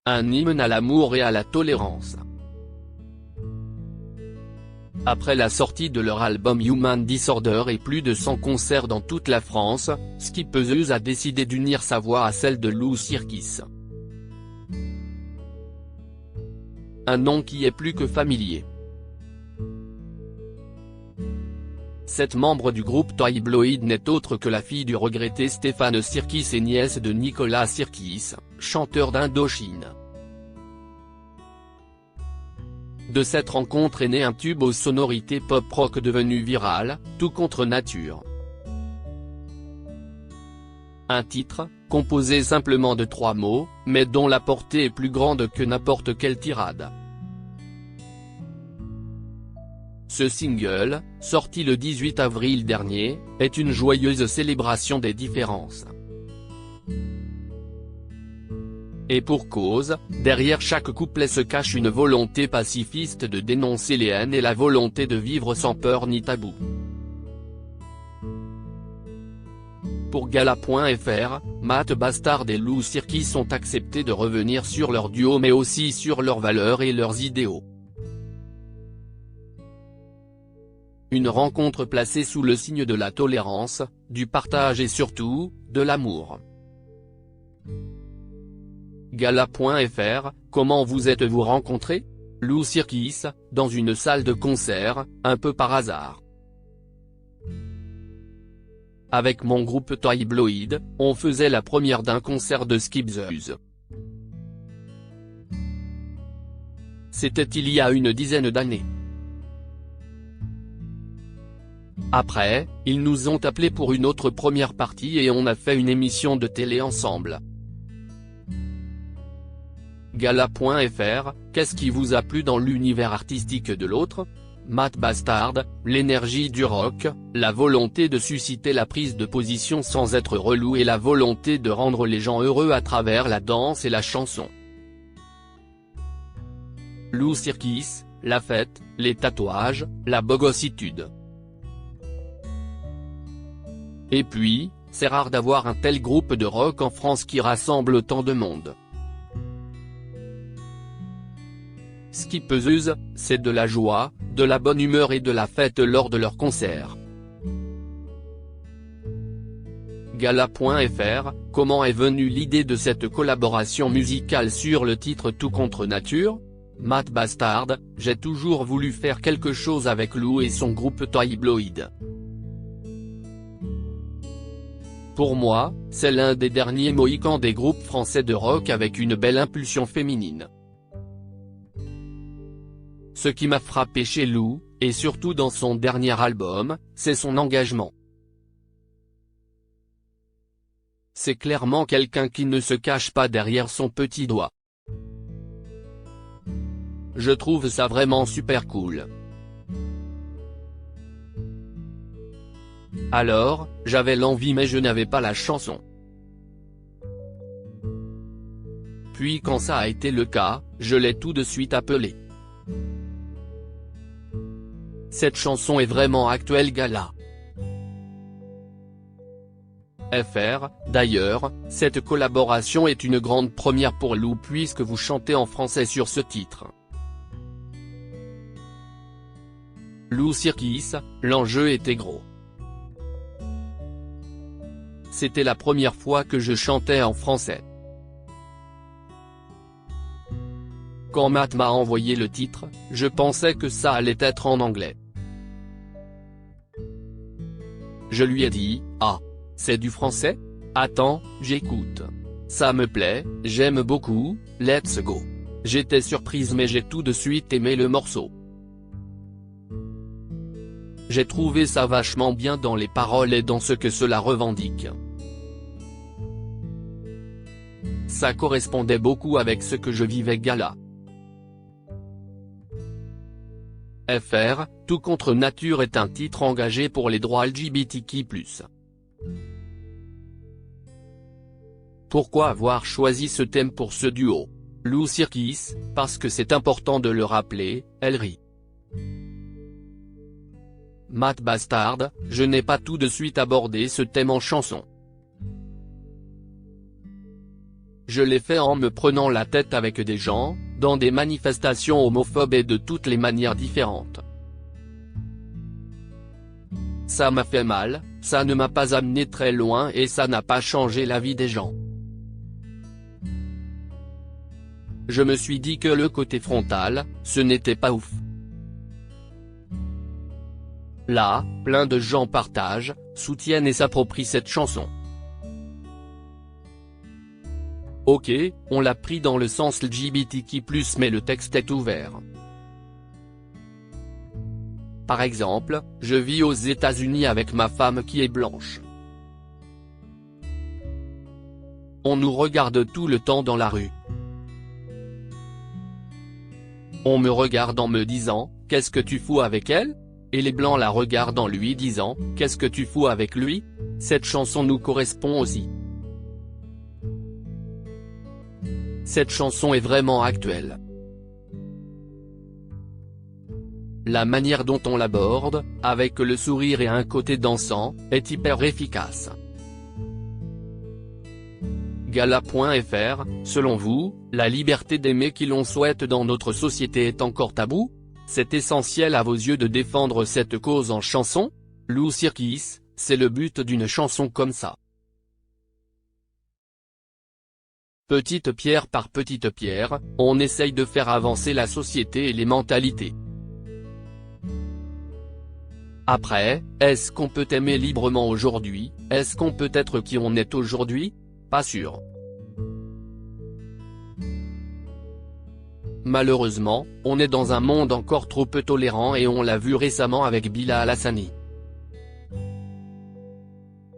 un hymne à l'amour et à la tolérance. Après la sortie de leur album Human Disorder et plus de 100 concerts dans toute la France, Skipezeuse a décidé d'unir sa voix à celle de Lou Sirkis. Un nom qui est plus que familier. Cette membre du groupe Toybloid n'est autre que la fille du regretté Stéphane Sirkis et nièce de Nicolas Sirkis, chanteur d'Indochine. De cette rencontre est né un tube aux sonorités pop-rock devenu viral, Tout contre nature. Un titre, composé simplement de 3 mots, mais dont la portée est plus grande que n'importe quelle tirade. Ce single, sorti le 18 avril dernier, est une joyeuse célébration des différences. Et pour cause, derrière chaque couplet se cache une volonté pacifiste de dénoncer les haines et la volonté de vivre sans peur ni tabou. Pour Gala.fr, Matt Bastard et Lou Sirkis ont accepté de revenir sur leur duo mais aussi sur leurs valeurs et leurs idéaux. Une rencontre placée sous le signe de la tolérance, du partage et surtout, de l'amour. Gala.fr, comment vous êtes-vous rencontrés? Lou Sirkis, dans une salle de concert, un peu par hasard. Avec mon groupe Toybloid, on faisait la première d'un concert de Skipezeuse. C'était il y a une dizaine d'années. Après, ils nous ont appelés pour une autre première partie et on a fait une émission de télé ensemble. Gala.fr, qu'est-ce qui vous a plu dans l'univers artistique de l'autre? Matt Bastard, l'énergie du rock, la volonté de susciter la prise de position sans être relou et la volonté de rendre les gens heureux à travers la danse et la chanson. Lou Sirkis, la fête, les tatouages, la bogossitude. Et puis, c'est rare d'avoir un tel groupe de rock en France qui rassemble autant de monde. Skipezeuse, c'est de la joie, de la bonne humeur et de la fête lors de leurs concerts. Gala.fr, comment est venue l'idée de cette collaboration musicale sur le titre Tout contre nature? Matt Bastard, j'ai toujours voulu faire quelque chose avec Lou et son groupe Toybloid. Pour moi, c'est l'un des derniers mohicans des groupes français de rock avec une belle impulsion féminine. Ce qui m'a frappé chez Lou, et surtout dans son dernier album, c'est son engagement. C'est clairement quelqu'un qui ne se cache pas derrière son petit doigt. Je trouve ça vraiment super cool. Alors, j'avais l'envie mais je n'avais pas la chanson. Puis quand ça a été le cas, je l'ai tout de suite appelé. Cette chanson est vraiment actuelle Gala. FR, d'ailleurs, cette collaboration est une grande première pour Lou puisque vous chantez en français sur ce titre. Lou Sirkis, l'enjeu était gros. C'était la première fois que je chantais en français. Quand Matt m'a envoyé le titre, je pensais que ça allait être en anglais. Je lui ai dit, ah, c'est du français? Attends, j'écoute. Ça me plaît, j'aime beaucoup, let's go. J'étais surprise mais j'ai tout de suite aimé le morceau. J'ai trouvé ça vachement bien dans les paroles et dans ce que cela revendique. Ça correspondait beaucoup avec ce que je vivais Gala. FR, Tout contre nature est un titre engagé pour les droits LGBTQ+. Pourquoi avoir choisi ce thème pour ce duo? Lou Sirkis, parce que c'est important de le rappeler, elle rit. Matt Bastard, je n'ai pas tout de suite abordé ce thème en chanson. Je l'ai fait en me prenant la tête avec des gens, dans des manifestations homophobes et de toutes les manières différentes. Ça m'a fait mal, ça ne m'a pas amené très loin et ça n'a pas changé la vie des gens. Je me suis dit que le côté frontal, ce n'était pas ouf. Là, plein de gens partagent, soutiennent et s'approprient cette chanson. Ok, on l'a pris dans le sens LGBTQ+, mais le texte est ouvert. Par exemple, je vis aux États-Unis avec ma femme qui est blanche. On nous regarde tout le temps dans la rue. On me regarde en me disant, qu'est-ce que tu fous avec elle? Et les blancs la regardent en lui disant, qu'est-ce que tu fous avec lui? Cette chanson nous correspond aussi. Cette chanson est vraiment actuelle. La manière dont on l'aborde, avec le sourire et un côté dansant, est hyper efficace. Gala.fr, selon vous, la liberté d'aimer qui l'on souhaite dans notre société est encore tabou? C'est essentiel à vos yeux de défendre cette cause en chanson? Lou Sirkis, c'est le but d'une chanson comme ça. Petite pierre par petite pierre, on essaye de faire avancer la société et les mentalités. Après, est-ce qu'on peut aimer librement aujourd'hui? Est-ce qu'on peut être qui on est aujourd'hui? Pas sûr. Malheureusement, on est dans un monde encore trop peu tolérant et on l'a vu récemment avec Bilal Hassani.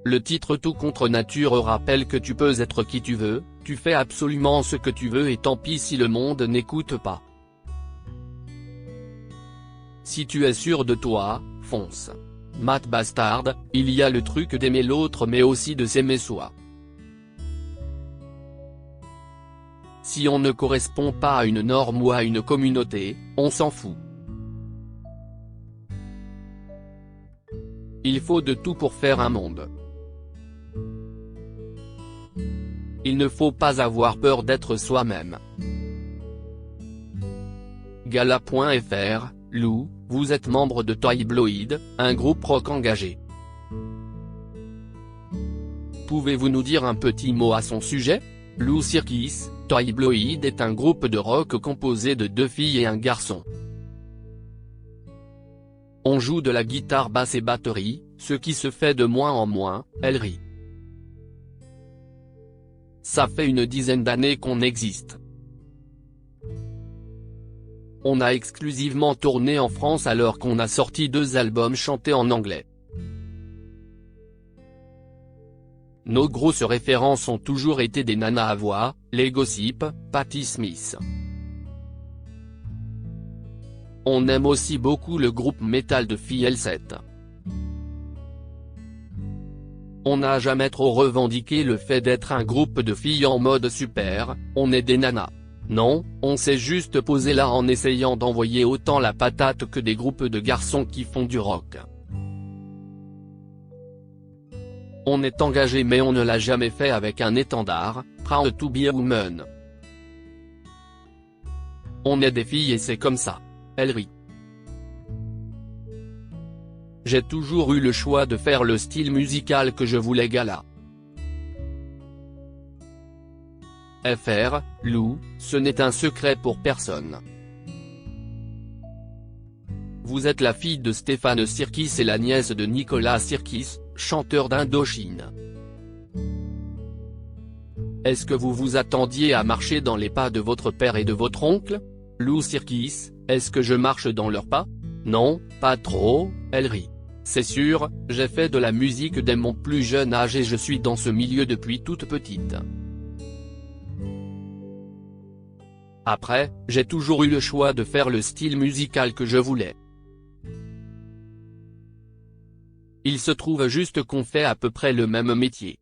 Le titre Tout contre nature rappelle que tu peux être qui tu veux, tu fais absolument ce que tu veux et tant pis si le monde n'écoute pas. Si tu es sûr de toi, fonce. Matt Bastard, il y a le truc d'aimer l'autre mais aussi de s'aimer soi. Si on ne correspond pas à une norme ou à une communauté, on s'en fout. Il faut de tout pour faire un monde. Il ne faut pas avoir peur d'être soi-même. Gala.fr, Lou, vous êtes membre de Toybloid, un groupe rock engagé. Pouvez-vous nous dire un petit mot à son sujet? Lou Sirkis, Toybloid est un groupe de rock composé de 2 filles et un garçon. On joue de la guitare basse et batterie, ce qui se fait de moins en moins, elle rit. Ça fait une dizaine d'années qu'on existe. On a exclusivement tourné en France alors qu'on a sorti 2 albums chantés en anglais. Nos grosses références ont toujours été des nanas à voix, les Gossip, Patti Smith. On aime aussi beaucoup le groupe métal de filles L7. On n'a jamais trop revendiqué le fait d'être un groupe de filles en mode super, on est des nanas. Non, on s'est juste posé là en essayant d'envoyer autant la patate que des groupes de garçons qui font du rock. On est engagé mais on ne l'a jamais fait avec un étendard, proud to be a woman. On est des filles et c'est comme ça. Elle rit. J'ai toujours eu le choix de faire le style musical que je voulais Gala. FR, Lou, ce n'est un secret pour personne. Vous êtes la fille de Stéphane Sirkis et la nièce de Nicolas Sirkis, chanteur d'Indochine. Est-ce que vous vous attendiez à marcher dans les pas de votre père et de votre oncle? Lou Sirkis, est-ce que je marche dans leurs pas? Non, pas trop, elle rit. C'est sûr, j'ai fait de la musique dès mon plus jeune âge et je suis dans ce milieu depuis toute petite. Après, j'ai toujours eu le choix de faire le style musical que je voulais. Il se trouve juste qu'on fait à peu près le même métier.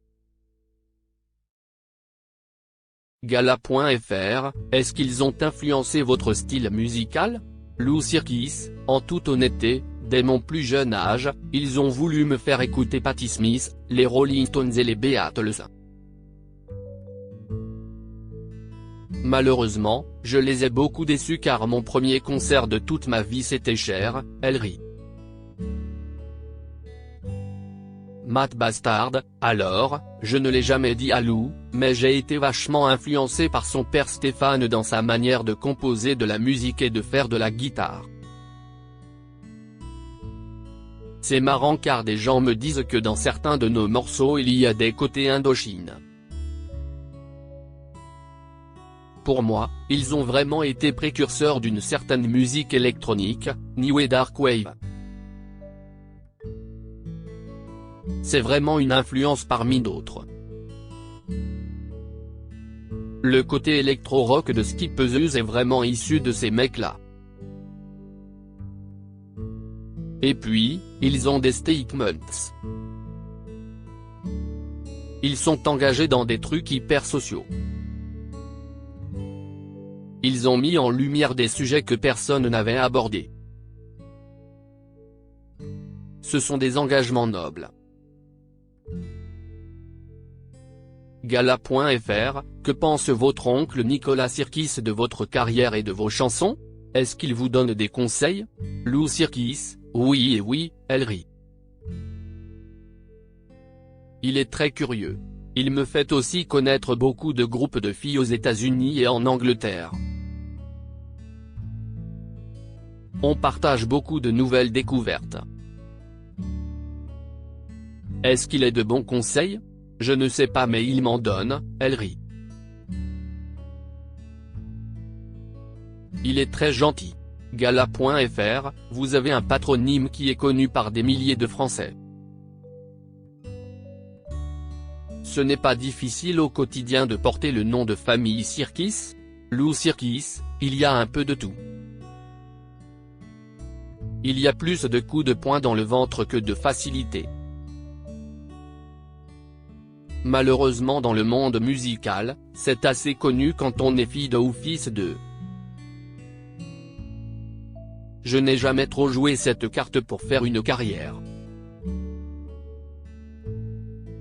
Gala.fr, est-ce qu'ils ont influencé votre style musical? Lou Sirkis, en toute honnêteté, dès mon plus jeune âge, ils ont voulu me faire écouter Patti Smith, les Rolling Stones et les Beatles. Malheureusement, je les ai beaucoup déçus car mon premier concert de toute ma vie c'était cher, elle rit. Matt Bastard, alors, je ne l'ai jamais dit à Lou, mais j'ai été vachement influencé par son père Stéphane dans sa manière de composer de la musique et de faire de la guitare. C'est marrant car des gens me disent que dans certains de nos morceaux il y a des côtés Indochine. Pour moi, ils ont vraiment été précurseurs d'une certaine musique électronique, New et Dark Wave. C'est vraiment une influence parmi d'autres. Le côté électro-rock de Skip the Use est vraiment issu de ces mecs-là. Et puis, ils ont des statements. Ils sont engagés dans des trucs hyper sociaux. Ils ont mis en lumière des sujets que personne n'avait abordés. Ce sont des engagements nobles. Gala.fr, que pense votre oncle Nicolas Sirkis de votre carrière et de vos chansons? Est-ce qu'il vous donne des conseils? Lou Sirkis, oui et oui, elle rit. Il est très curieux. Il me fait aussi connaître beaucoup de groupes de filles aux États-Unis et en Angleterre. On partage beaucoup de nouvelles découvertes. Est-ce qu'il est de bons conseils? Je ne sais pas mais il m'en donne, elle rit. Il est très gentil. Gala.fr, vous avez un patronyme qui est connu par des milliers de Français. Ce n'est pas difficile au quotidien de porter le nom de famille Sirkis? Lou Sirkis, il y a un peu de tout. Il y a plus de coups de poing dans le ventre que de facilité. Malheureusement dans le monde musical, c'est assez connu quand on est fille de ou fils de. Je n'ai jamais trop joué cette carte pour faire une carrière.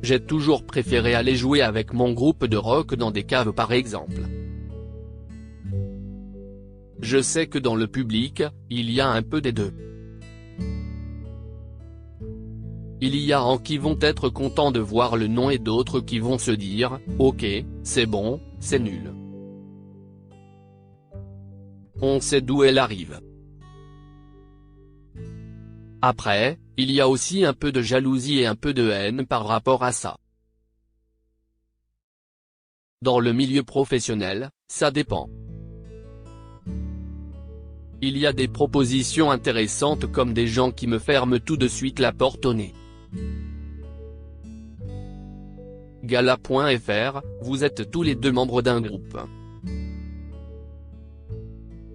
J'ai toujours préféré aller jouer avec mon groupe de rock dans des caves par exemple. Je sais que dans le public, il y a un peu des deux. Il y a en qui vont être contents de voir le nom et d'autres qui vont se dire, ok, c'est bon, c'est nul. On sait d'où elle arrive. Après, il y a aussi un peu de jalousie et un peu de haine par rapport à ça. Dans le milieu professionnel, ça dépend. Il y a des propositions intéressantes comme des gens qui me ferment tout de suite la porte au nez. Gala.fr, vous êtes tous les deux membres d'un groupe.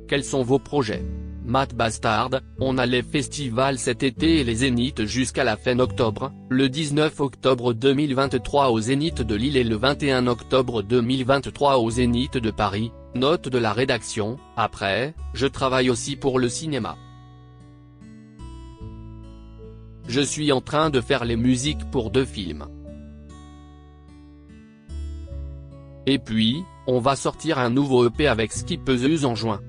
Quels sont vos projets? Matt Bastard, on a les festivals cet été et les Zéniths jusqu'à la fin octobre, le 19 octobre 2023 au Zénith de Lille et le 21 octobre 2023 au Zénith de Paris, note de la rédaction, après, je travaille aussi pour le cinéma. Je suis en train de faire les musiques pour 2 films. Et puis, on va sortir un nouveau EP avec Skip the Use en juin.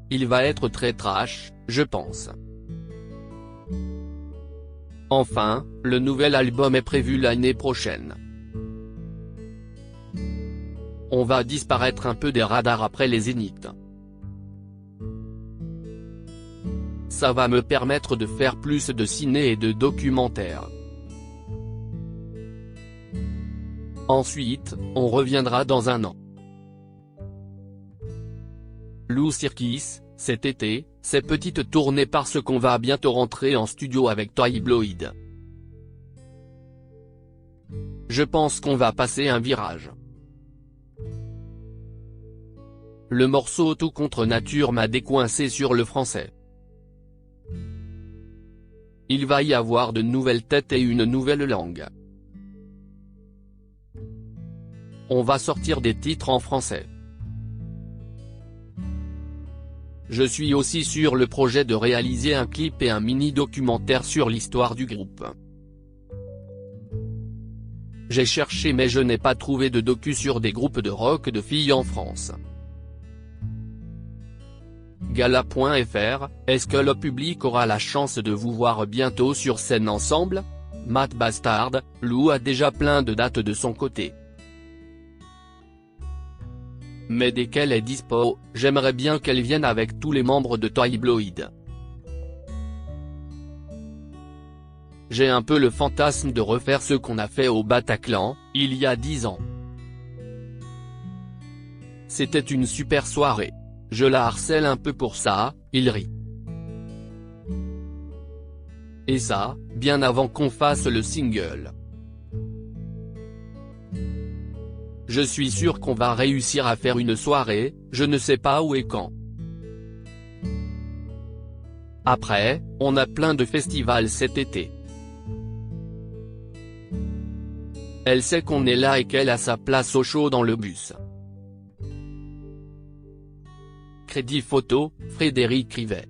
Il va être très trash, je pense. Enfin, le nouvel album est prévu l'année prochaine. On va disparaître un peu des radars après les Zéniths. Ça va me permettre de faire plus de ciné et de documentaires. Ensuite, on reviendra dans un an. Lou Sirkis, cet été, c'est petite tournée parce qu'on va bientôt rentrer en studio avec Toy Bloid. Je pense qu'on va passer un virage. Le morceau Tout contre nature m'a décoincé sur le français. Il va y avoir de nouvelles têtes et une nouvelle langue. On va sortir des titres en français. Je suis aussi sur le projet de réaliser un clip et un mini-documentaire sur l'histoire du groupe. J'ai cherché mais je n'ai pas trouvé de docu sur des groupes de rock de filles en France. Gala.fr, est-ce que le public aura la chance de vous voir bientôt sur scène ensemble? Matt Bastard, Lou a déjà plein de dates de son côté. Mais dès qu'elle est dispo, j'aimerais bien qu'elle vienne avec tous les membres de Toybloid. J'ai un peu le fantasme de refaire ce qu'on a fait au Bataclan, il y a 10 ans. C'était une super soirée. Je la harcèle un peu pour ça, il rit. Et ça, bien avant qu'on fasse le single. Je suis sûr qu'on va réussir à faire une soirée, je ne sais pas où et quand. Après, on a plein de festivals cet été. Elle sait qu'on est là et qu'elle a sa place au show dans le bus. Crédit photo, Frédéric Rivet.